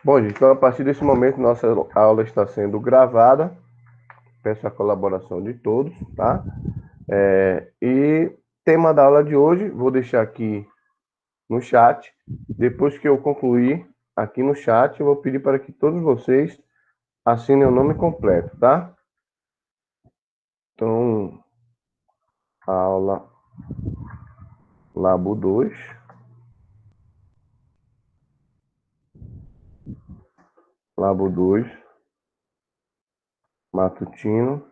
Bom, gente, então a partir desse momento nossa aula está sendo gravada. Peço a colaboração de todos, tá? E tema da aula de hoje, vou deixar aqui no chat. Depois que eu concluir aqui no chat, eu vou pedir para que todos vocês assinem o nome completo, tá? Então, aula Labo 2, Labo 2, matutino,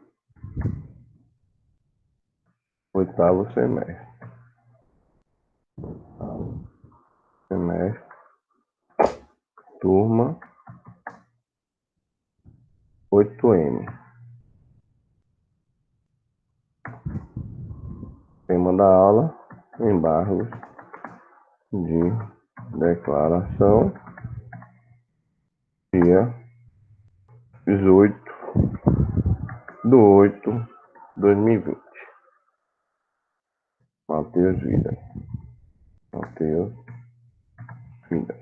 oitavo semestre. Semestre, turma 8M. Tema da aula, embargos de declaração, dia 18/8/2020. Matheus Vida. Matheus Vida.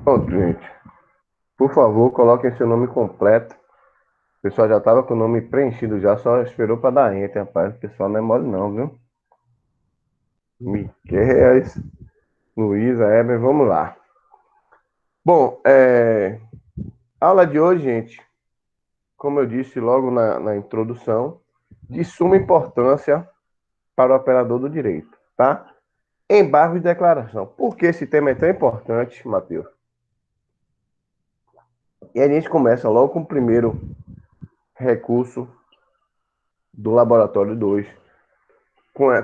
Pronto, gente. Por favor, coloquem seu nome completo. O pessoal já estava com o nome preenchido já, só esperou para dar enter, rapaz. O pessoal não é mole não, viu? Miquel, Luísa, Eber, vamos lá. Bom, aula de hoje, gente, como eu disse logo na introdução, de suma importância para o operador do direito, tá? Embargo de declaração. Por que esse tema é tão importante, Matheus? E a gente começa logo com o primeiro recurso do Laboratório 2,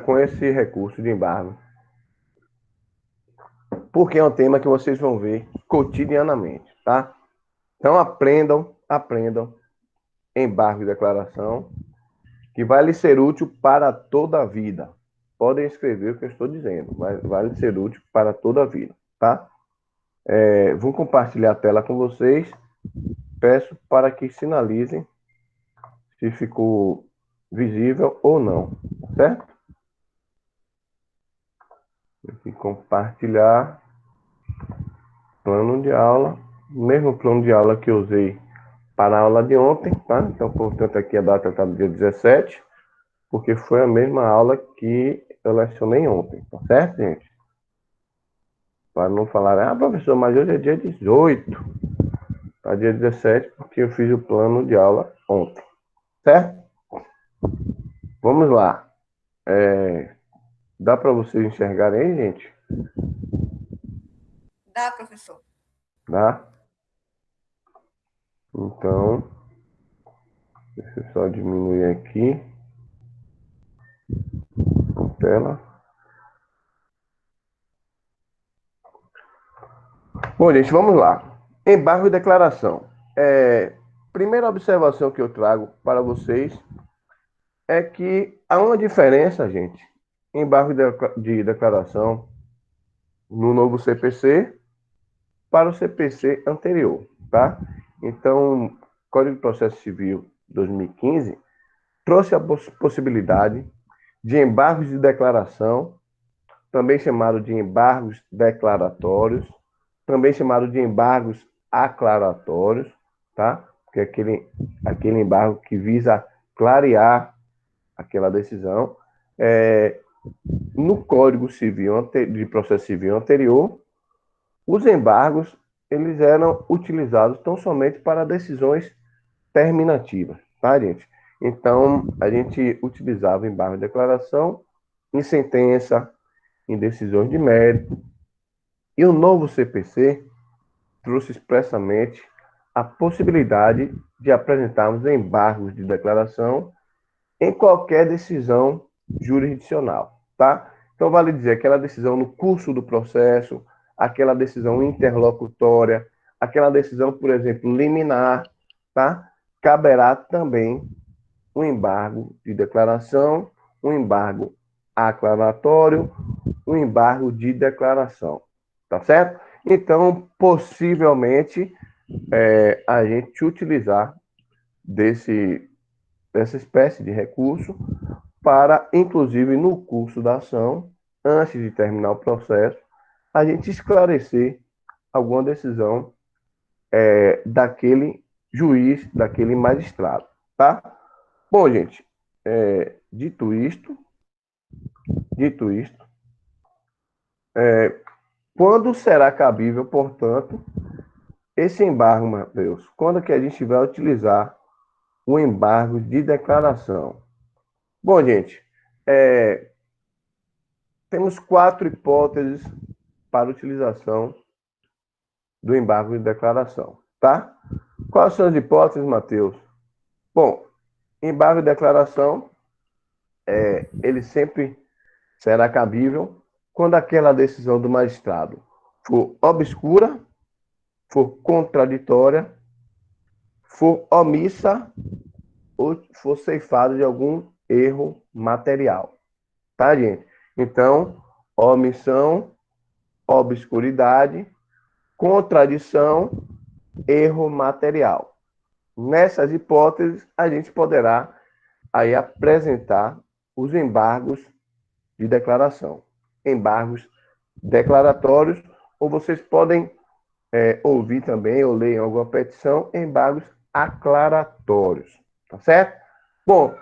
com esse recurso de embargo. Porque é um tema que vocês vão ver cotidianamente, tá? Então aprendam embargo de declaração, que vai lhe ser útil para toda a vida. Podem escrever o que eu estou dizendo, mas vai lhe ser útil para toda a vida, tá? Vou compartilhar a tela com vocês. Peço para que sinalizem se ficou visível ou não, certo? Aqui compartilhar plano de aula, o mesmo plano de aula que eu usei para a aula de ontem, tá? Então, portanto, aqui a data está no dia 17, porque foi a mesma aula que eu lecionei ontem, tá certo, gente? Para não falar, professor, mas hoje é dia 18, tá dia 17, porque eu fiz o plano de aula ontem, certo? Vamos lá. Dá para vocês enxergarem aí, gente? Dá, professor. Dá? Então, deixa eu só diminuir aqui a tela. Bom, gente, vamos lá. Embargo e declaração. Primeira observação que eu trago para vocês é que há uma diferença, gente, embargo de declaração no novo CPC para o CPC anterior, tá? Então, Código de Processo Civil 2015 trouxe a possibilidade de embargos de declaração, também chamado de embargos declaratórios, também chamado de embargos aclaratórios, tá? Que é aquele embargo que visa clarear aquela decisão. No Código Civil de Processo Civil anterior, os embargos eles eram utilizados tão somente para decisões terminativas, tá, gente? Então, a gente utilizava embargo de declaração em sentença, em decisões de mérito, e o novo CPC trouxe expressamente a possibilidade de apresentarmos embargos de declaração em qualquer decisão jurisdicional, tá? Então, vale dizer, aquela decisão no curso do processo, aquela decisão interlocutória, aquela decisão, por exemplo, liminar, tá? Caberá também um embargo de declaração, um embargo aclaratório, um embargo de declaração, tá certo? Então, possivelmente, a gente utilizar dessa espécie de recurso para, inclusive, no curso da ação, antes de terminar o processo, a gente esclarecer alguma decisão daquele juiz, daquele magistrado, tá? Bom, gente, dito isto, quando será cabível, portanto, esse embargo, Mateus? Quando que a gente vai utilizar o embargo de declaração? Bom, gente, temos 4 hipóteses para utilização do embargo de declaração, tá? Quais são as hipóteses, Mateus? Bom, embargo de declaração, ele sempre será cabível quando aquela decisão do magistrado for obscura, for contraditória, for omissa ou for ceifada de algum erro material, tá, gente? Então, omissão, obscuridade, contradição, erro material. Nessas hipóteses, a gente poderá aí apresentar os embargos de declaração, embargos declaratórios, ou vocês podem ouvir também ou ler em alguma petição, embargos aclaratórios, tá certo? Bom,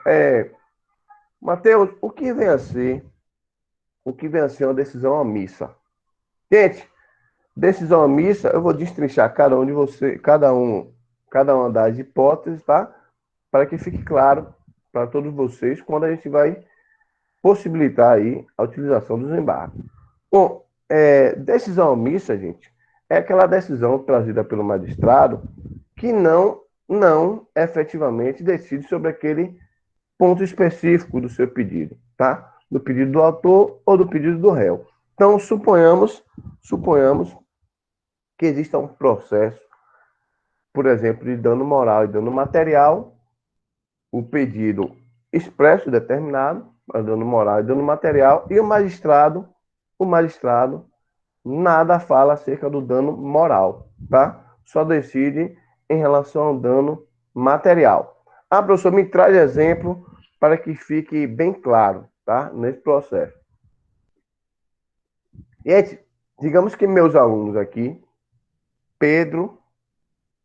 Mateus, o que vem a ser uma decisão omissa? Gente, decisão omissa, eu vou destrinchar cada uma das hipóteses, tá? Para que fique claro para todos vocês quando a gente vai possibilitar aí a utilização dos embargos. Bom, decisão omissa, gente, é aquela decisão trazida pelo magistrado que não efetivamente decide sobre aquele ponto específico do seu pedido, tá? Do pedido do autor ou do pedido do réu. Então, suponhamos que exista um processo, por exemplo, de dano moral e dano material, o pedido expresso determinado, dano moral e dano material, e o magistrado nada fala acerca do dano moral, tá? Só decide em relação ao dano material. Ah, professor, me traz exemplo para que fique bem claro, tá? Nesse processo. Gente, digamos que meus alunos aqui, Pedro,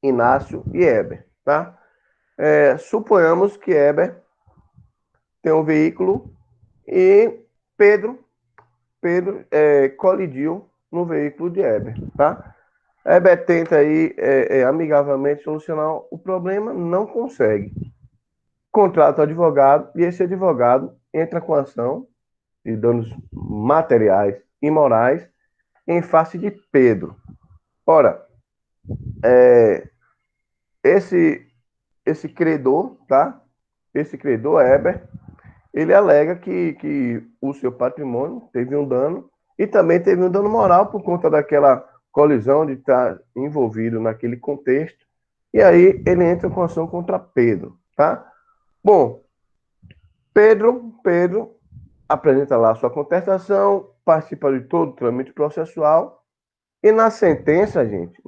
Inácio e Eber, tá? Suponhamos que Eber tem um veículo e Pedro colidiu no veículo de Eber, tá? Eber tenta aí amigavelmente solucionar o problema, não consegue. Contrata o advogado e esse advogado entra com ação de danos materiais e morais em face de Pedro. Ora, esse credor, tá? Esse credor, Eber, ele alega que o seu patrimônio teve um dano e também teve um dano moral por conta daquela colisão de estar envolvido naquele contexto. E aí ele entra com ação contra Pedro, tá? Bom, Pedro apresenta lá a sua contestação, participa de todo o trâmite processual e na sentença, gente,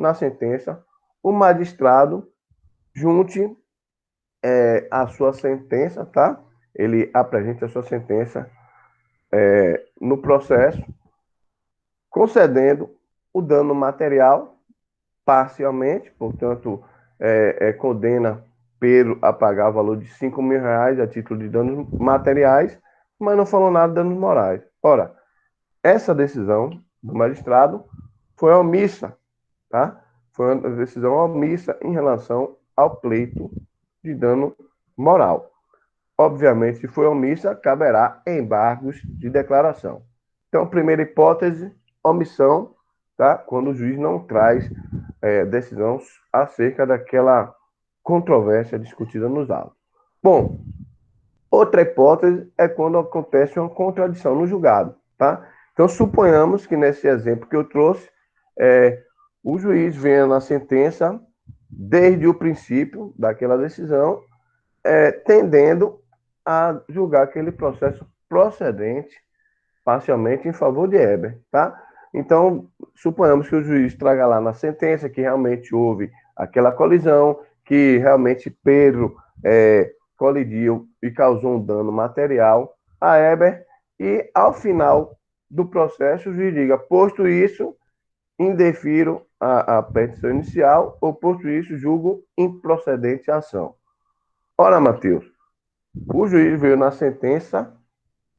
o magistrado junte a sua sentença, tá? Ele apresenta a sua sentença no processo, concedendo o dano material parcialmente, portanto, condena Pedro a pagar o valor de R$ 5.000 a título de danos materiais, mas não falou nada de danos morais. Ora, essa decisão do magistrado foi omissa, tá? Foi uma decisão omissa em relação ao pleito de dano moral. Obviamente, se foi omissa, caberá embargos de declaração. Então, primeira hipótese, omissão, tá? Quando o juiz não traz decisão acerca daquela controvérsia discutida nos autos. Bom, outra hipótese é quando acontece uma contradição no julgado, tá? Então, suponhamos que nesse exemplo que eu trouxe, o juiz venha na sentença, desde o princípio daquela decisão, tendendo a julgar aquele processo procedente parcialmente em favor de Eber, tá? Então, suponhamos que o juiz traga lá na sentença que realmente houve aquela colisão, que realmente Pedro colidiu e causou um dano material a Eber, e ao final do processo o juiz diga, posto isso, indefiro a petição inicial ou, posto isso, julgo improcedente a ação. Ora, Matheus, o juiz veio na sentença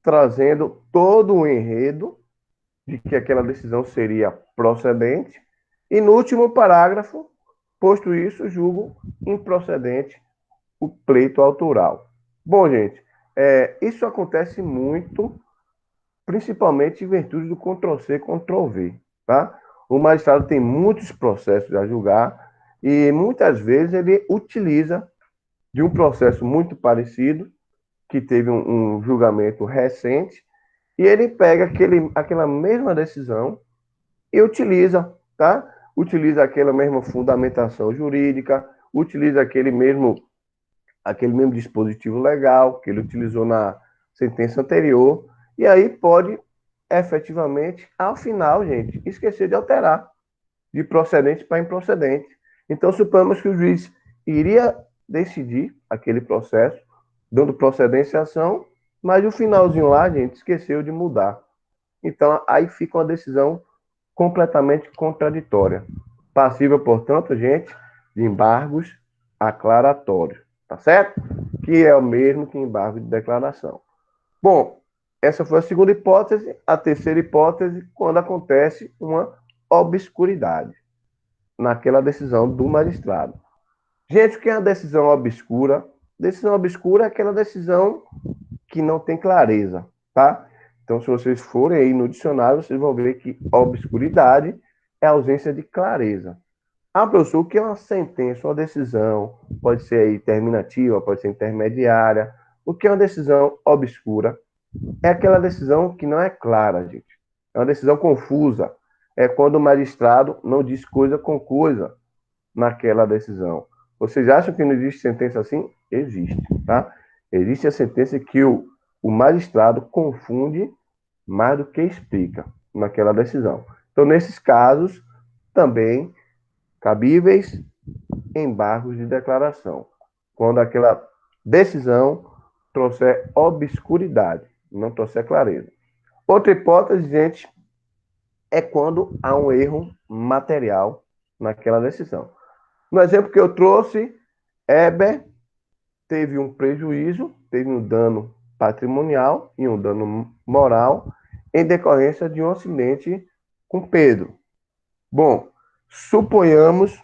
trazendo todo o enredo de que aquela decisão seria procedente e, no último parágrafo, posto isso, julgo improcedente o pleito autoral. Bom, gente, isso acontece muito, principalmente em virtude do Ctrl-C, Ctrl-V, tá? O magistrado tem muitos processos a julgar e muitas vezes ele utiliza de um processo muito parecido, que teve um julgamento recente, e ele pega aquela mesma decisão e utiliza, tá? Utiliza aquela mesma fundamentação jurídica, utiliza aquele mesmo dispositivo legal que ele utilizou na sentença anterior, e aí pode efetivamente, ao final, gente, esquecer de alterar de procedente para improcedente. Então, suponhamos que o juiz iria decidir aquele processo, dando procedência à ação, mas no finalzinho lá, gente, esqueceu de mudar. Então, aí fica uma decisão completamente contraditória. Passível, portanto, gente, de embargos aclaratórios, tá certo? Que é o mesmo que embargo de declaração. Bom, essa foi a segunda hipótese. A terceira hipótese, quando acontece uma obscuridade naquela decisão do magistrado. Gente, o que é uma decisão obscura? Decisão obscura é aquela decisão que não tem clareza, tá? Então, se vocês forem aí no dicionário, vocês vão ver que obscuridade é ausência de clareza. Ah, professor, o que é uma sentença, uma decisão? Pode ser aí terminativa, pode ser intermediária. O que é uma decisão obscura? É aquela decisão que não é clara, gente. É uma decisão confusa. É quando o magistrado não diz coisa com coisa naquela decisão. Vocês acham que não existe sentença assim? Existe, tá? Existe a sentença que o magistrado confunde mais do que explica naquela decisão. Então, nesses casos, também cabíveis embargos de declaração, quando aquela decisão trouxer obscuridade, não trouxer clareza. Outra hipótese, gente, é quando há um erro material naquela decisão. No exemplo que eu trouxe, Eber teve um prejuízo, teve um dano patrimonial e um dano moral em decorrência de um acidente com Pedro. Bom, suponhamos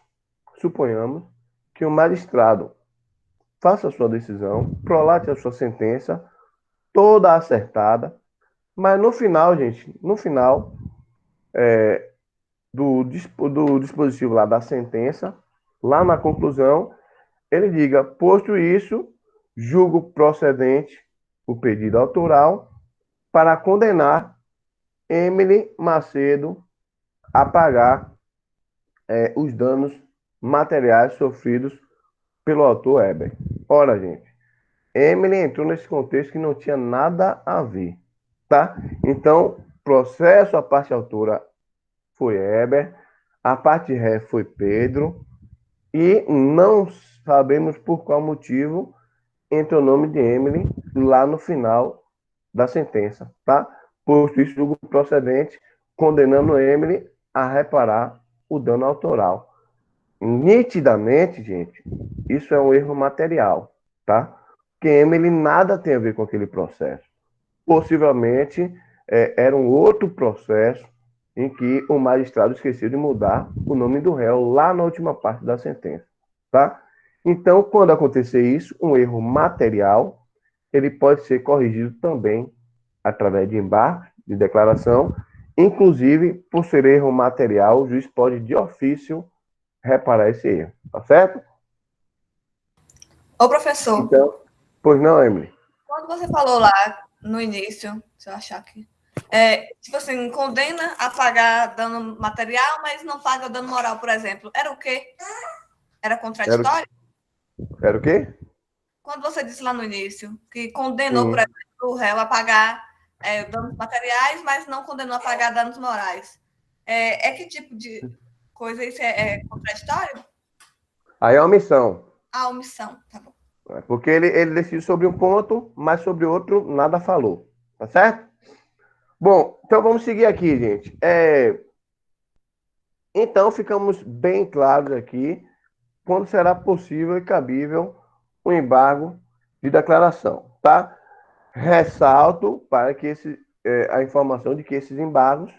que o magistrado faça a sua decisão, prolate a sua sentença, toda acertada, mas no final, gente, no final do dispositivo lá da sentença, lá na conclusão, ele diga, posto isso, julgo procedente o pedido autoral para condenar Emily Macedo a pagar os danos materiais sofridos pelo autor Eber. Ora, gente, Emily entrou nesse contexto que não tinha nada a ver, tá? Então, processo, a parte autora foi Eber, a parte ré foi Pedro, e não sabemos por qual motivo entra o nome de Emily lá no final da sentença, tá? Posto isso, julgo procedente, condenando Emily a reparar o dano autoral. Nitidamente, gente, isso é um erro material, tá? Porque Emily nada tem a ver com aquele processo. Possivelmente era um outro processo em que o magistrado esqueceu de mudar o nome do réu lá na última parte da sentença, tá? Então, quando acontecer isso, um erro material, ele pode ser corrigido também através de embargo, de declaração, inclusive, por ser erro material, o juiz pode, de ofício, reparar esse erro, tá certo? Ô, professor, Então, pois não, Emily? quando você falou lá no início, se eu achar aqui, tipo assim, condena a pagar dano material, mas não paga dano moral, por exemplo. Era o quê? Era Era, contraditório? era o quê? Quando você disse lá no início que condenou, por Sim. exemplo, o réu a pagar danos materiais, mas não condenou a pagar danos morais. Que tipo de coisa isso é contraditório? Aí é omissão. A omissão, tá bom. Porque ele decidiu sobre um ponto, mas sobre outro nada falou. Tá certo? Bom, então vamos seguir aqui, gente. Então, ficamos bem claros aqui quando será possível e cabível o embargo de declaração, tá? Ressalto para que a informação de que esses embargos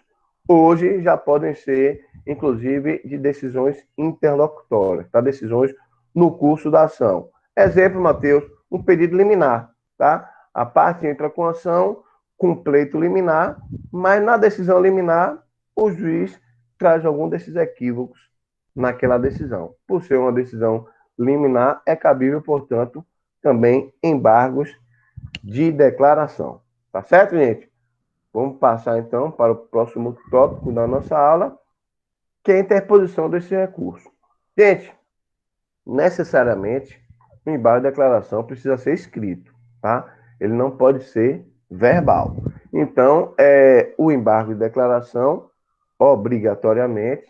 hoje já podem ser, inclusive, de decisões interlocutórias, tá? Decisões no curso da ação. Exemplo, Matheus, um pedido liminar, tá? A parte entra com ação, com pleito liminar, mas na decisão liminar, o juiz traz algum desses equívocos naquela decisão. Por ser uma decisão liminar, é cabível, portanto, também embargos de declaração. Tá certo, gente? Vamos passar então para o próximo tópico da nossa aula, que é a interposição desse recurso. Gente, necessariamente, o embargo de declaração precisa ser escrito, tá? Ele não pode ser verbal. Então, o embargo de declaração, obrigatoriamente,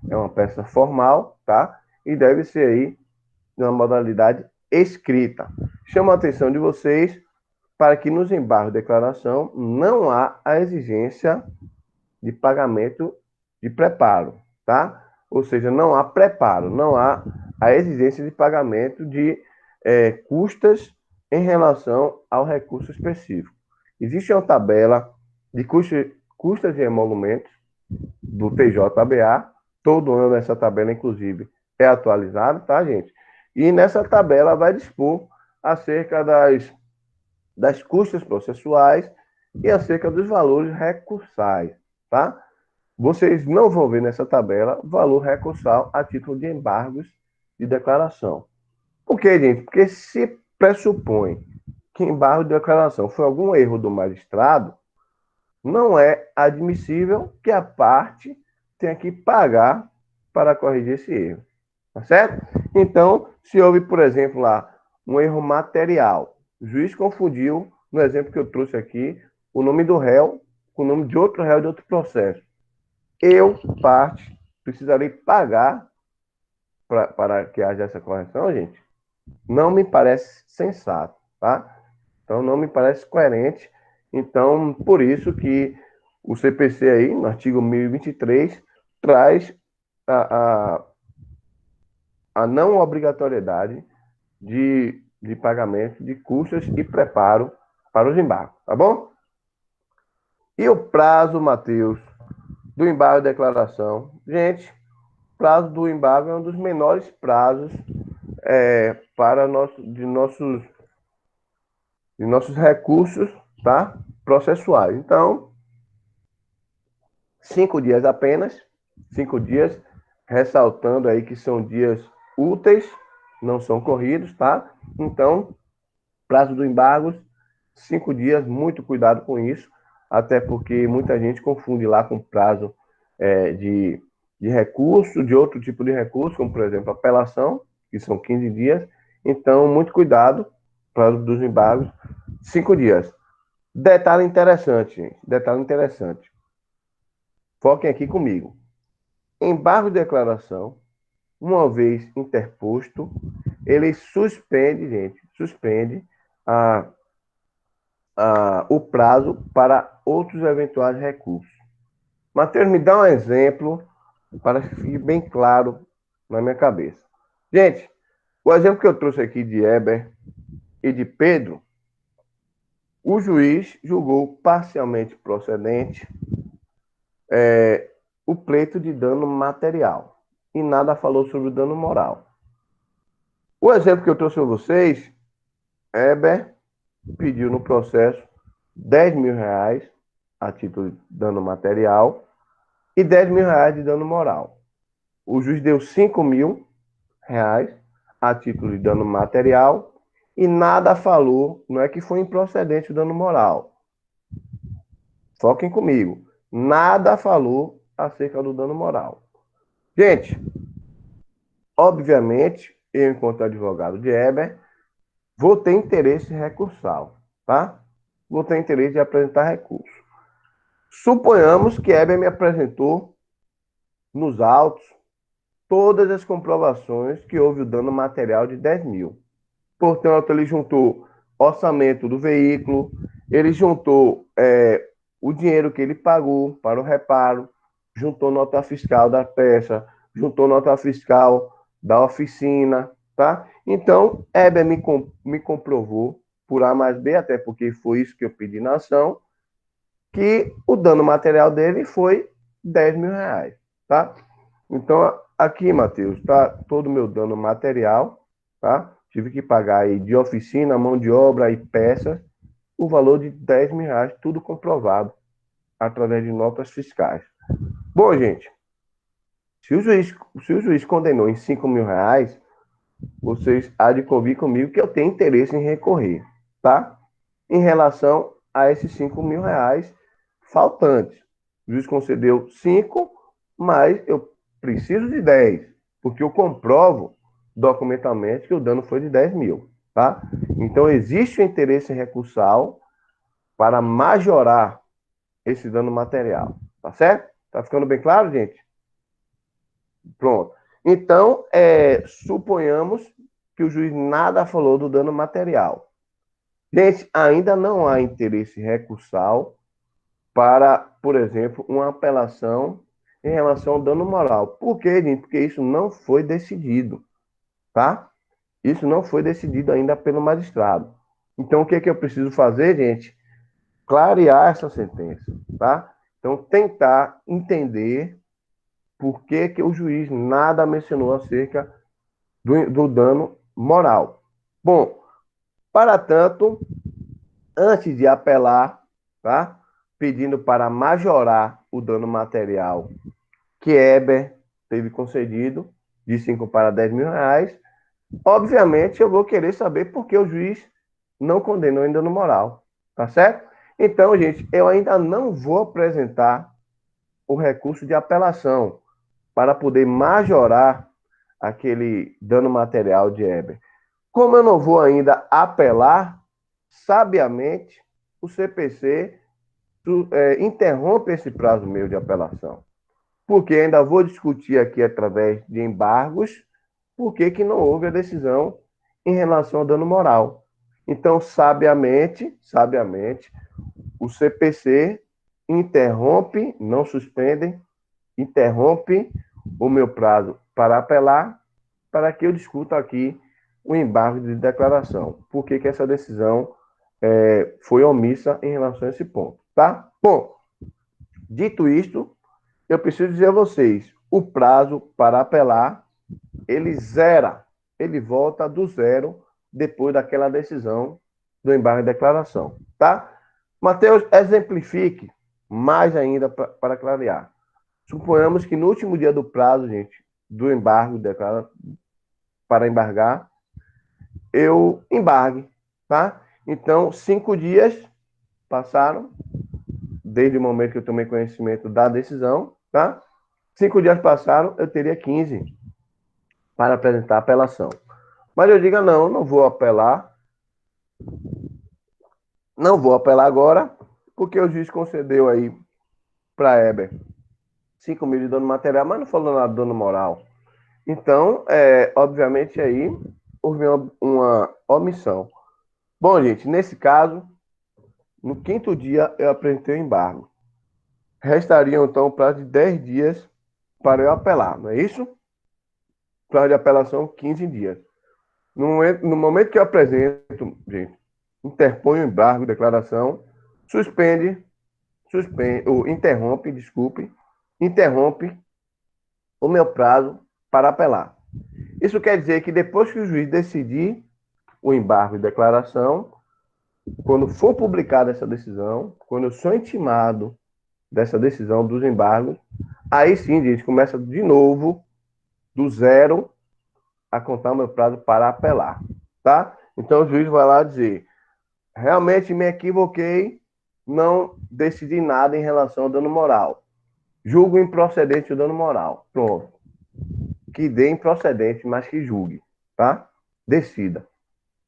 é uma peça formal, tá? E deve ser aí na modalidade escrita. Chamo a atenção de vocês para que nos embargos de declaração não há a exigência de pagamento de preparo, tá? Ou seja, não há preparo, não há a exigência de pagamento de custas em relação ao recurso específico. Existe uma tabela de custas e emolumentos do TJBA, todo ano essa tabela, inclusive, é atualizada, tá, gente? E nessa tabela vai dispor acerca das custas processuais e acerca dos valores recursais, tá? Vocês não vão ver nessa tabela valor recursal a título de embargos de declaração. Por quê, gente? Porque se pressupõe que embargo de declaração foi algum erro do magistrado, não é admissível que a parte tenha que pagar para corrigir esse erro. Tá certo? Então, se houve, por exemplo, lá um erro material, o juiz confundiu, no exemplo que eu trouxe aqui, o nome do réu com o nome de outro réu de outro processo. Eu, parte, precisarei pagar para que haja essa correção, gente? Não me parece sensato, tá? Então, não me parece coerente. Então, por isso que o CPC aí, no artigo 1023, traz a, a não obrigatoriedade de pagamento de custas e preparo para os embargos, tá bom? E o prazo, Matheus, do embargo de declaração? Gente, o prazo do embargo é um dos menores prazos para de nossos recursos, tá? Processuais. Então, 5 dias apenas, 5 dias, ressaltando aí que são dias úteis, não são corridos, tá? Então, prazo do embargo, 5 dias, muito cuidado com isso, até porque muita gente confunde lá com prazo de recurso, de outro tipo de recurso, como por exemplo apelação, que são 15 dias. Então, muito cuidado, prazo dos embargos, 5 dias. Detalhe interessante, gente, detalhe interessante. Foquem aqui comigo. Embargo de declaração, uma vez interposto, ele suspende, gente, suspende o prazo para outros eventuais recursos. Matheus, me dá um exemplo para que fique bem claro na minha cabeça. Gente, o exemplo que eu trouxe aqui de Eber e de Pedro, o juiz julgou parcialmente procedente o pleito de dano material e nada falou sobre o dano moral. O exemplo que eu trouxe a vocês, Eber pediu no processo 10 mil reais a título de dano material e 10 mil reais de dano moral. O juiz deu 5 mil reais a título de dano material e nada falou, não é que foi improcedente o dano moral. Foquem comigo. Nada falou acerca do dano moral. Gente, obviamente, eu, enquanto advogado de Eber, vou ter interesse recursal, tá? Vou ter interesse de apresentar recurso. Suponhamos que Eber me apresentou nos autos todas as comprovações que houve o dano material de 10 mil. Portanto, ele juntou orçamento do veículo, ele juntou o dinheiro que ele pagou para o reparo, juntou nota fiscal da peça, juntou nota fiscal da oficina, tá? Então, Heber me comprovou, por A mais B, até porque foi isso que eu pedi na ação, que o dano material dele foi 10 mil reais, tá? Então, aqui, Matheus, tá todo o meu dano material, tá? Tive que pagar aí de oficina, mão de obra e peças, o valor de 10 mil reais, tudo comprovado através de notas fiscais. Bom, gente, se o juiz condenou em 5 mil reais, vocês há de convir comigo que eu tenho interesse em recorrer, tá? Em relação a esses 5 mil reais faltantes. O juiz concedeu 5, mas eu preciso de 10, porque eu comprovo documentalmente que o dano foi de 10 mil, tá? Então, existe o interesse recursal para majorar esse dano material, tá certo? Tá ficando bem claro, gente? Pronto. Então, suponhamos que o juiz nada falou do dano material. Gente, ainda não há interesse recursal para, por exemplo, uma apelação em relação ao dano moral. Por quê, gente? Porque isso não foi decidido, tá? Isso não foi decidido ainda pelo magistrado. Então, o que é que eu preciso fazer, gente? Clarear essa sentença, tá? Então, tentar entender por que que o juiz nada mencionou acerca do dano moral. Bom, para tanto, antes de apelar, tá? Pedindo para majorar o dano material que Eber teve concedido, de 5 para 10 mil reais, obviamente eu vou querer saber por que o juiz não condenou em dano moral, tá certo? Então, gente, eu ainda não vou apresentar o recurso de apelação para poder majorar aquele dano material de Eber. Como eu não vou ainda apelar, sabiamente, o CPC interrompe esse prazo meu de apelação. Porque ainda vou discutir aqui através de embargos por que não houve a decisão em relação ao dano moral. Então, sabiamente, o CPC interrompe, não suspende, interrompe o meu prazo para apelar, para que eu discuta aqui o embargo de declaração. Por que essa decisão foi omissa em relação a esse ponto, tá? Bom, dito isto, eu preciso dizer a vocês, o prazo para apelar, ele zera, ele volta do zero depois daquela decisão do embargo de declaração, tá? Mateus, exemplifique mais ainda para clarear. Suponhamos que no último dia do prazo, gente, do embargo para embargar, eu embargue, tá? Então, 5 dias passaram, desde o momento que eu tomei conhecimento da decisão, tá? 5 dias passaram, eu teria 15 para apresentar a apelação. Mas eu digo, não vou apelar, não vou apelar agora, porque o juiz concedeu aí para Heber 5 mil de dano material, mas não falou nada de dano moral. Então, obviamente, aí houve uma omissão. Bom, gente, nesse caso, no 5º dia eu apresentei o embargo. Restariam, então, o prazo de 10 dias para eu apelar, não é isso? Prazo de apelação, 15 dias. No momento que eu apresento, gente, interpõe o embargo, declaração, interrompe o meu prazo para apelar. Isso quer dizer que depois que o juiz decidir o embargo e declaração, quando for publicada essa decisão, quando eu sou intimado dessa decisão dos embargos, aí sim, gente, começa de novo, do zero, a contar o meu prazo para apelar, tá? Então o juiz vai lá dizer, realmente me equivoquei, não decidi nada em relação ao dano moral. Julgo improcedente o dano moral. Pronto. Que dê improcedente, mas que julgue, tá? Decida.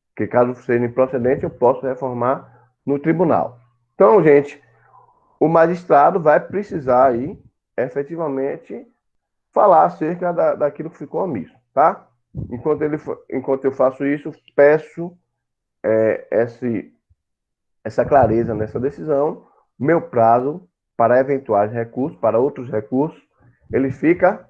Porque caso seja improcedente, eu posso reformar no tribunal. Então, gente, o magistrado vai precisar aí, efetivamente, falar acerca daquilo que ficou omisso, tá? Enquanto eu faço isso, peço essa clareza nessa decisão. Meu prazo para eventuais recursos, para outros recursos, ele fica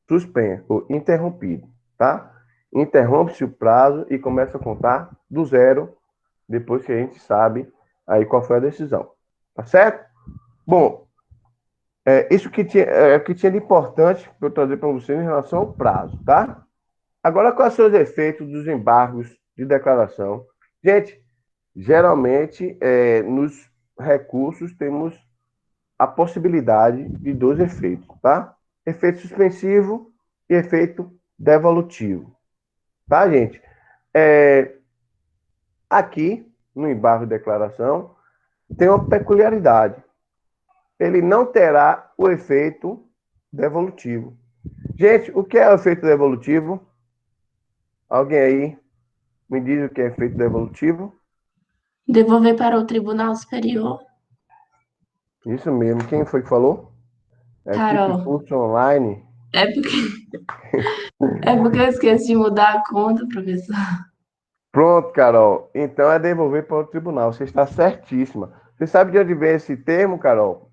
suspenso, ou interrompido, tá? Interrompe-se o prazo e começa a contar do zero, depois que a gente sabe aí qual foi a decisão. Tá certo? Bom, isso que tinha de importante para eu trazer para você em relação ao prazo, tá? Agora, quais são os efeitos dos embargos de declaração? Gente, geralmente, nos recursos, temos a possibilidade de dois efeitos, tá? Efeito suspensivo e efeito devolutivo, tá, gente? Aqui, no embargo de declaração, tem uma peculiaridade. Ele não terá o efeito devolutivo. Gente, o que é o efeito devolutivo? Alguém aí me diz o que é efeito devolutivo? Devolver para o Tribunal Superior. Isso mesmo. Quem foi que falou? Equipe Carol, Curso Online. é porque, é porque eu esqueci de mudar a conta, professor. Pronto, Carol. Então é devolver para o tribunal. Você está certíssima. Você sabe de onde vem esse termo, Carol?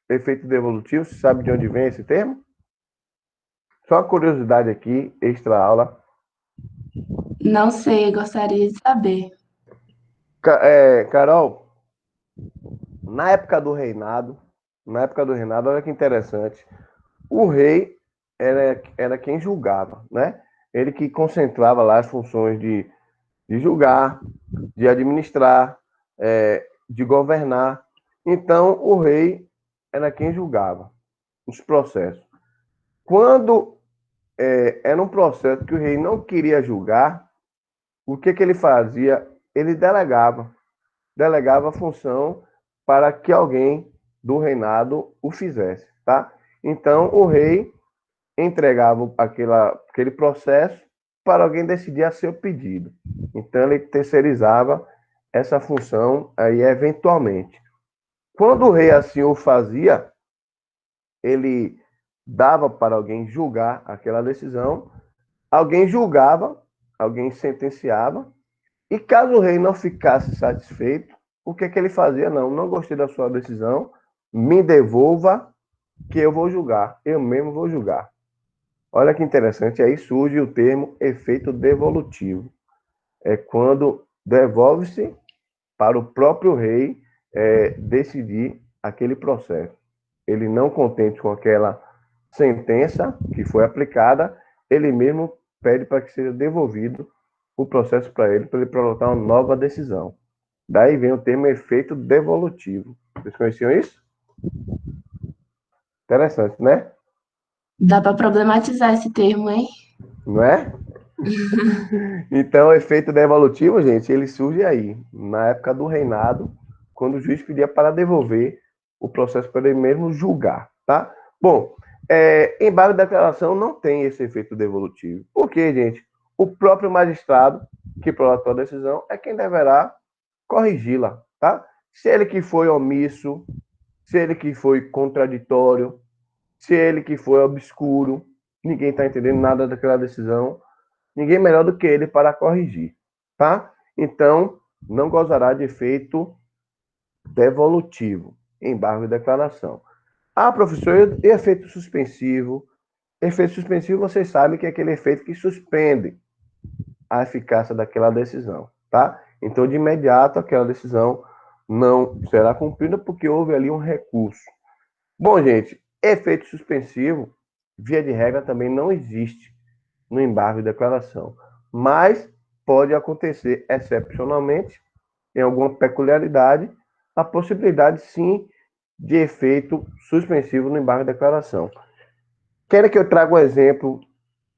Efeito devolutivo. Você sabe de onde vem esse termo? Só uma curiosidade aqui, extra aula. Não sei, gostaria de saber. Carol, na época do reinado, olha que interessante. O rei era quem julgava, né? Ele que concentrava lá as funções de julgar, de administrar, de governar. Então, o rei era quem julgava os processos. Quando era um processo que o rei não queria julgar, o que ele fazia? Ele delegava a função para que alguém do reinado o fizesse, tá? Então, o rei entregava aquele processo para alguém decidir a seu pedido. Então, ele terceirizava essa função aí eventualmente. Quando o rei assim o fazia, ele dava para alguém julgar aquela decisão, alguém julgava, alguém sentenciava, e caso o rei não ficasse satisfeito, o que ele fazia? Não gostei da sua decisão, me devolva que eu vou julgar, eu mesmo vou julgar. Olha que interessante, aí surge o termo efeito devolutivo. É quando devolve-se para o próprio rei decidir aquele processo. Ele não contente com aquela sentença que foi aplicada, ele mesmo pede para que seja devolvido o processo para ele prologar uma nova decisão. Daí vem o termo efeito devolutivo. Vocês conheciam isso? Interessante, né? Dá para problematizar esse termo, hein? Não é? Então, o efeito devolutivo, gente, ele surge aí, na época do reinado, quando o juiz pedia para devolver o processo para ele mesmo julgar, tá? Bom, embargo de declaração não tem esse efeito devolutivo. Por quê, gente? O próprio magistrado que prolatou a decisão é quem deverá corrigi-la, tá? Se ele que foi omisso, se ele que foi contraditório, se ele que foi obscuro, ninguém está entendendo nada daquela decisão, ninguém melhor do que ele para corrigir, tá? Então, não gozará de efeito devolutivo, embargo e declaração. Ah, professor, e efeito suspensivo? Efeito suspensivo, vocês sabem que é aquele efeito que suspende a eficácia daquela decisão, tá? Então, de imediato, aquela decisão não será cumprida porque houve ali um recurso. Bom, gente, efeito suspensivo, via de regra, também não existe no embargo de declaração, mas pode acontecer excepcionalmente, em alguma peculiaridade, a possibilidade, sim, de efeito suspensivo no embargo de declaração. Querem que eu traga um exemplo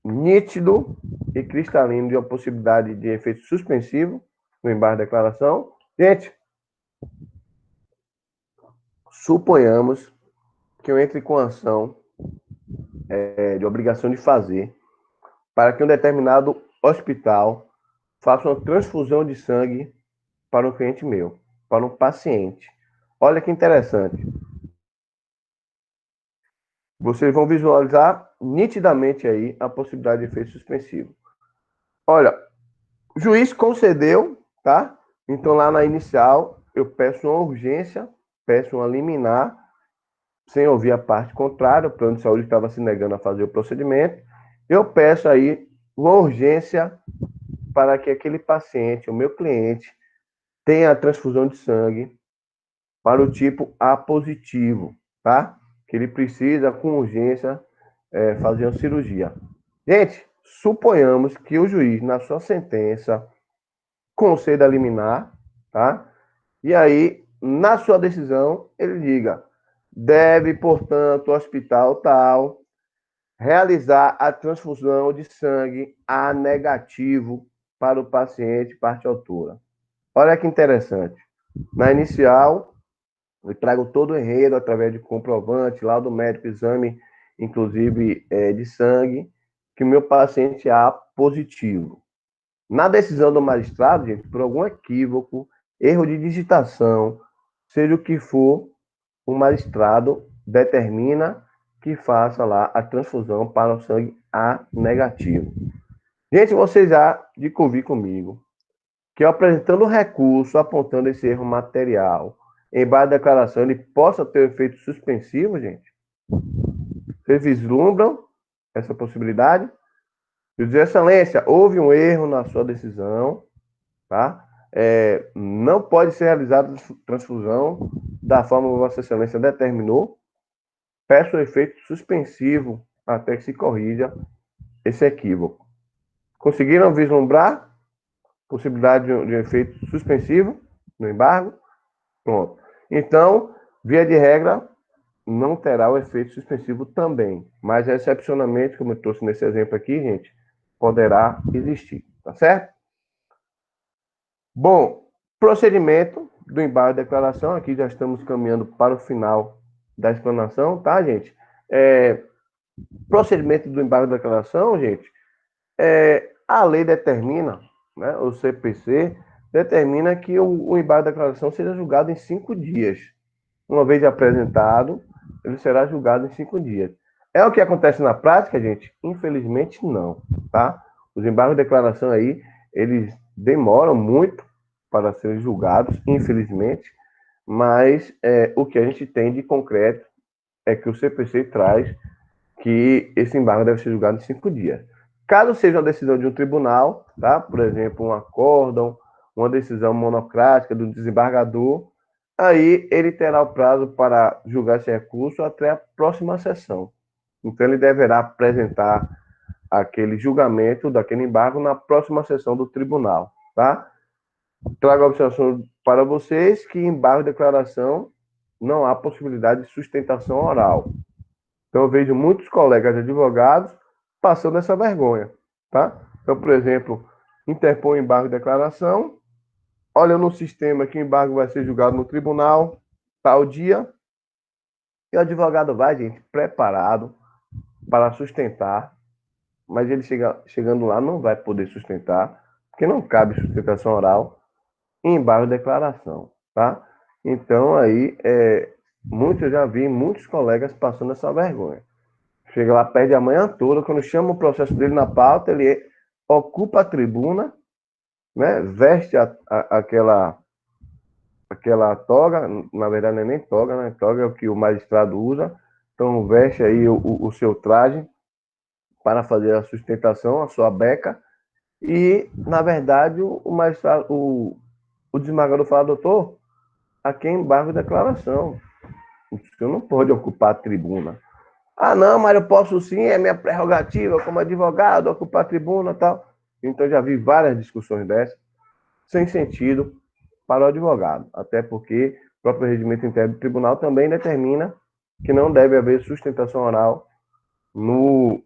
nítido e cristalino de uma possibilidade de efeito suspensivo no embargo de declaração? Gente, suponhamos que eu entre com ação de obrigação de fazer para que um determinado hospital faça uma transfusão de sangue para um cliente meu, para um paciente. Olha que interessante. Vocês vão visualizar nitidamente aí a possibilidade de efeito suspensivo. Olha, o juiz concedeu, tá? Então lá na inicial eu peço uma urgência peço uma liminar, sem ouvir a parte contrária, o plano de saúde estava se negando a fazer o procedimento, eu peço aí uma urgência para que aquele paciente, o meu cliente, tenha a transfusão de sangue para o tipo A positivo, tá? Que ele precisa, com urgência, fazer uma cirurgia. Gente, suponhamos que o juiz, na sua sentença, conceda a liminar, tá? E aí, na sua decisão, ele diga: deve, portanto, o hospital tal realizar a transfusão de sangue A negativo para o paciente parte autora. Olha que interessante. Na inicial, eu trago todo o enredo através de comprovante, laudo médico, exame, inclusive de sangue, que o meu paciente é A positivo. Na decisão do magistrado, gente, por algum equívoco, erro de digitação, seja o que for, o magistrado determina que faça lá a transfusão para o sangue A negativo. Gente, vocês já de convir comigo que eu apresentando o recurso, apontando esse erro material, em base da declaração, ele possa ter um efeito suspensivo, gente? Vocês vislumbram essa possibilidade? Eu dizer, excelência, houve um erro na sua decisão, tá? Não pode ser realizada transfusão da forma que Vossa Excelência determinou. Peço o efeito suspensivo até que se corrija esse equívoco. Conseguiram vislumbrar possibilidade de um efeito suspensivo no embargo? Pronto. Então, via de regra, não terá o efeito suspensivo também. Mas, excepcionalmente, como eu trouxe nesse exemplo aqui, gente, poderá existir. Tá certo? Bom, procedimento do embargo de declaração. Aqui já estamos caminhando para o final da explanação, tá, gente? Procedimento do embargo de declaração, gente, a lei determina, né, o CPC determina que o embargo de declaração seja julgado em 5 dias. Uma vez apresentado, ele será julgado em 5 dias. É o que acontece na prática, gente? Infelizmente, não, tá? Os embargos de declaração aí, eles demoram muito para serem julgados, infelizmente, mas o que a gente tem de concreto é que o CPC traz que esse embargo deve ser julgado em 5 dias. Caso seja uma decisão de um tribunal, tá? Por exemplo, um acórdão, uma decisão monocrática do desembargador, aí ele terá o prazo para julgar esse recurso até a próxima sessão. Então, ele deverá apresentar aquele julgamento daquele embargo na próxima sessão do tribunal, tá? Trago a observação para vocês que embargo de declaração não há possibilidade de sustentação oral. Então, eu vejo muitos colegas advogados passando essa vergonha, tá? Então, por exemplo, interpõe embargo de declaração, olha no sistema que o embargo vai ser julgado no tribunal, tal dia, e o advogado vai, gente, preparado para sustentar, mas ele chegando lá não vai poder sustentar, porque não cabe sustentação oral em embargo de declaração, tá? Então, aí, eu já vi muitos colegas passando essa vergonha. Chega lá, perde a manhã toda, quando chama o processo dele na pauta, ele ocupa a tribuna, né, veste aquela toga, na verdade não é nem toga, né? Toga é o que o magistrado usa, então veste aí o seu traje para fazer a sustentação, a sua beca, e, na verdade, o magistrado, o desembargador fala: doutor, aqui é embargo de declaração, o senhor não pode ocupar a tribuna. Ah, não, mas eu posso sim, é minha prerrogativa como advogado, ocupar a tribuna e tal. Então, já vi várias discussões dessas, sem sentido para o advogado, até porque o próprio regimento interno do tribunal também determina que não deve haver sustentação oral no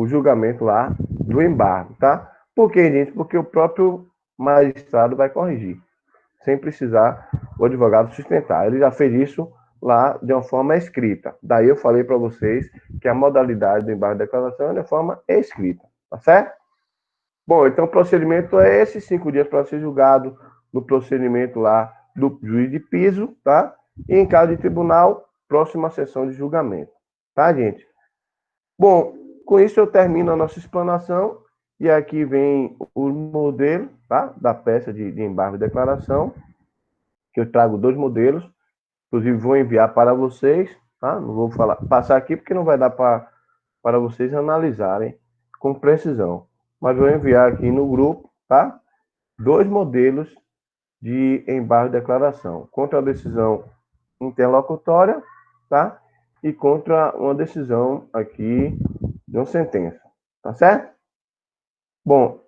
julgamento lá do embargo, tá? Por quê, gente? Porque o próprio magistrado vai corrigir, sem precisar o advogado sustentar. Ele já fez isso lá de uma forma escrita. Daí eu falei para vocês que a modalidade do embargo de declaração é de forma escrita, tá certo? Bom, então o procedimento é esse, 5 dias para ser julgado no procedimento lá do juiz de piso, tá? E em caso de tribunal, próxima sessão de julgamento, tá, gente? Bom, com isso eu termino a nossa explanação e aqui vem o modelo, tá? Da peça de embargo de declaração, que eu trago 2 modelos. Inclusive, vou enviar para vocês, tá? Não vou passar aqui porque não vai dar para vocês analisarem com precisão. Mas vou enviar aqui no grupo, tá? 2 modelos de embargo de declaração. Contra a decisão interlocutória, tá? E contra uma decisão aqui de uma sentença. Tá certo? Bom,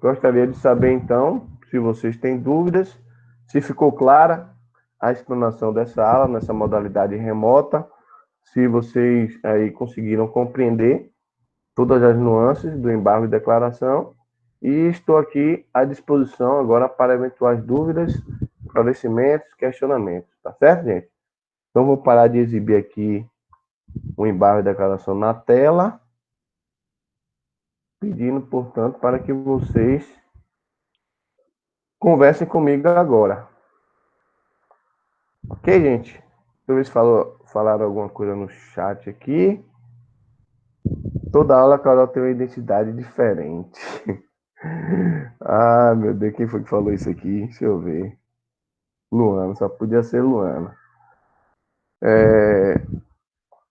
gostaria de saber, então, se vocês têm dúvidas, se ficou clara a explanação dessa aula, nessa modalidade remota, se vocês aí conseguiram compreender todas as nuances do embargo de declaração, e estou aqui à disposição agora para eventuais dúvidas, esclarecimentos, questionamentos, tá certo, gente? Então, vou parar de exibir aqui o embargo de declaração na tela, pedindo, portanto, para que vocês conversem comigo agora. Ok, gente? Deixa eu ver se falaram alguma coisa no chat aqui. Toda aula a Carol tem uma identidade diferente. Ah, meu Deus, quem foi que falou isso aqui? Deixa eu ver. Luana, só podia ser Luana.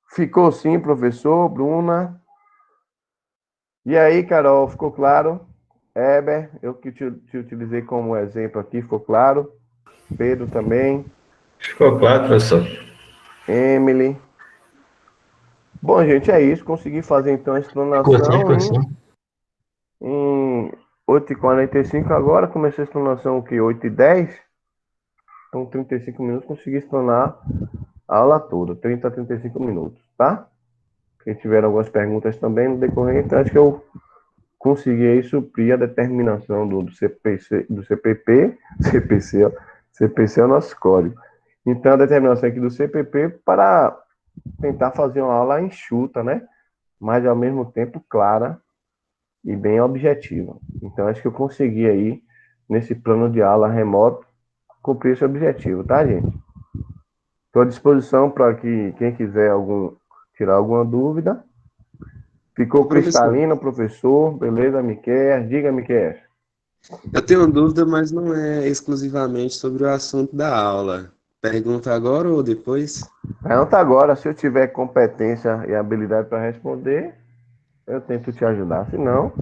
Ficou sim, professor, Bruna. E aí, Carol, ficou claro? Heber, eu que te utilizei como exemplo aqui, ficou claro? Pedro também. Ficou claro, professor. Emily. Bom, gente, é isso. Consegui fazer então a Ficou assim, explanação em 8h45 agora. Comecei a explanação o quê? 8h10. Então, 35 minutos, consegui explanar a aula toda. 30 a 35 minutos, tá? Quem tiver algumas perguntas também no decorrer, então acho que eu consegui aí suprir a determinação do CPC, do CPP, CPC, ó. CPC é o nosso código. Então, a determinação aqui do CPP para tentar fazer uma aula enxuta, né? Mas, ao mesmo tempo, clara e bem objetiva. Então, acho que eu consegui aí, nesse plano de aula remoto, cumprir esse objetivo, tá, gente? Estou à disposição para que quem quiser tirar alguma dúvida. Ficou cristalino, professor? Beleza, Miquel? Diga, Miquel. Eu tenho uma dúvida, mas não é exclusivamente sobre o assunto da aula. Pergunta agora ou depois? Pergunta agora. Se eu tiver competência e habilidade para responder, eu tento te ajudar. Se não...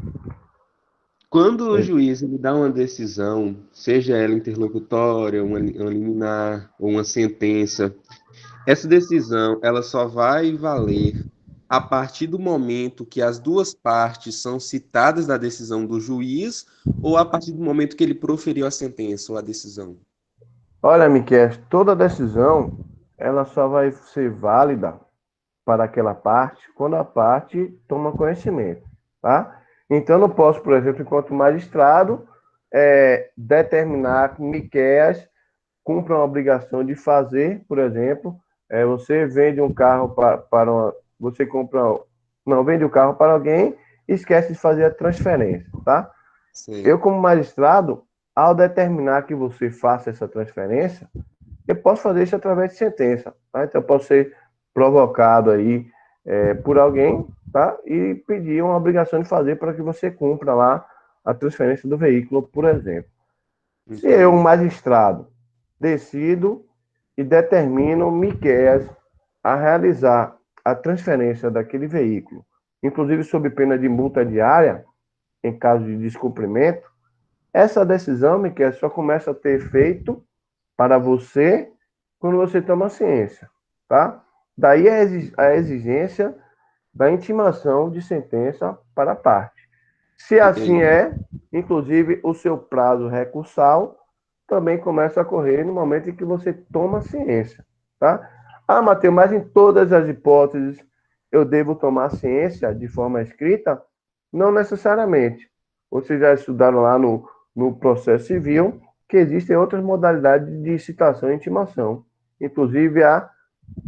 Quando o juiz ele dá uma decisão, seja ela interlocutória, uma liminar ou uma sentença, essa decisão ela só vai valer a partir do momento que as duas partes são citadas na decisão do juiz ou a partir do momento que ele proferiu a sentença ou a decisão? Olha, Miquel, toda decisão ela só vai ser válida para aquela parte quando a parte toma conhecimento, tá? Então, eu não posso, por exemplo, enquanto magistrado, determinar que Miquel cumpra uma obrigação de fazer, por exemplo, você vende um carro para uma... Você compra... Não, vende o carro para alguém e esquece de fazer a transferência, tá? Sim. Eu, como magistrado, ao determinar que você faça essa transferência, eu posso fazer isso através de sentença, tá? Então, eu posso ser provocado aí por alguém, tá? E pedir uma obrigação de fazer para que você cumpra lá a transferência do veículo, por exemplo. Entendi. Se eu, um magistrado, decido e determino Miquel a realizar a transferência daquele veículo, inclusive sob pena de multa diária, em caso de descumprimento, essa decisão, Miquel, só começa a ter efeito para você quando você toma ciência, tá? Daí a exigência da intimação de sentença para a parte. Se assim inclusive o seu prazo recursal também começa a correr no momento em que você toma ciência, tá? Ah, Matheus, mas em todas as hipóteses eu devo tomar ciência de forma escrita? Não necessariamente. Vocês já estudaram lá no processo civil que existem outras modalidades de citação e intimação, inclusive a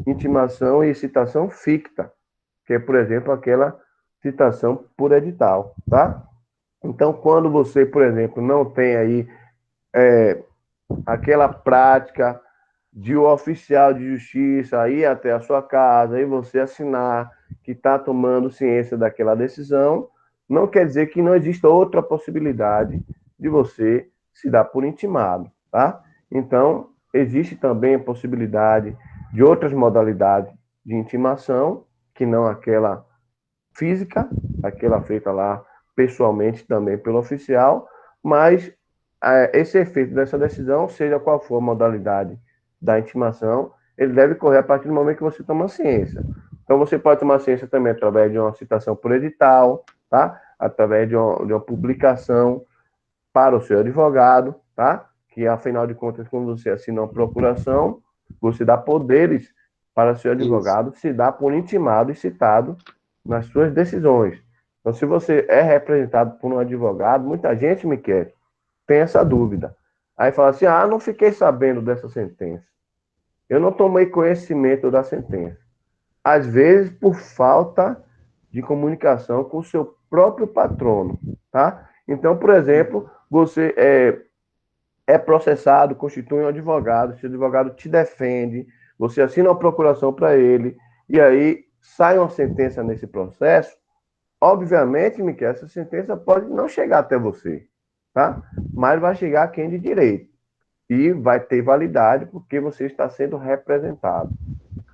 intimação e citação ficta, que é, por exemplo, aquela citação por edital, tá? Então, quando você, por exemplo, não tem aí aquela prática de o oficial de justiça ir até a sua casa e você assinar que está tomando ciência daquela decisão, não quer dizer que não exista outra possibilidade de você se dar por intimado, tá? Então, existe também a possibilidade de outras modalidades de intimação, que não aquela física, aquela feita lá pessoalmente também pelo oficial, mas esse efeito dessa decisão, seja qual for a modalidade da intimação, ele deve correr a partir do momento que você toma ciência. Então, você pode tomar ciência também através de uma citação por edital, tá? Através de uma publicação para o seu advogado, tá? Que, afinal de contas, quando você assina uma procuração, você dá poderes para o seu advogado se dar por intimado e citado nas suas decisões. Então, se você é representado por um advogado, muita gente, Miquel, tem essa dúvida. Aí fala assim, não fiquei sabendo dessa sentença. Eu não tomei conhecimento da sentença. Às vezes, por falta de comunicação com o seu próprio patrono, tá? Então, por exemplo, você é processado, constitui um advogado, seu advogado te defende, você assina uma procuração para ele, e aí sai uma sentença nesse processo, obviamente, Miquel, essa sentença pode não chegar até você, tá? Mas vai chegar a quem de direito. E vai ter validade porque você está sendo representado,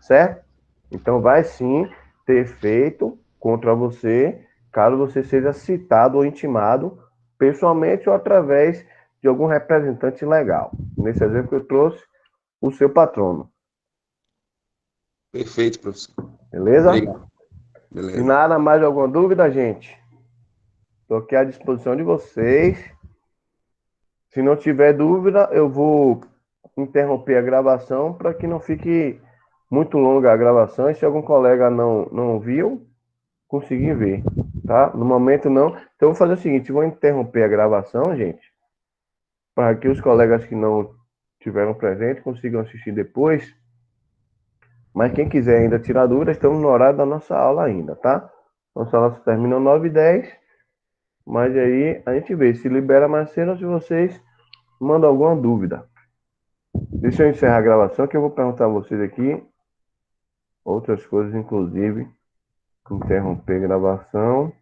certo? Então, vai sim ter efeito contra você, caso você seja citado ou intimado, pessoalmente ou através de algum representante legal. Nesse exemplo que eu trouxe, o seu patrono. Perfeito, professor. Beleza? Obrigado. E Beleza. nada mais, alguma dúvida, gente? Estou aqui à disposição de vocês. Se não tiver dúvida, eu vou interromper a gravação para que não fique muito longa a gravação. E se algum colega não viu, conseguir ver, tá? No momento não. Então, eu vou fazer o seguinte, vou interromper a gravação, gente, para que os colegas que não tiveram presente consigam assistir depois. Mas quem quiser ainda tirar dúvidas, estamos no horário da nossa aula ainda, tá? Nossa aula termina 9h10, mas aí a gente vê se libera mais cedo ou se vocês mandam alguma dúvida. Deixa eu encerrar a gravação que eu vou perguntar a vocês aqui outras coisas, inclusive interromper a gravação.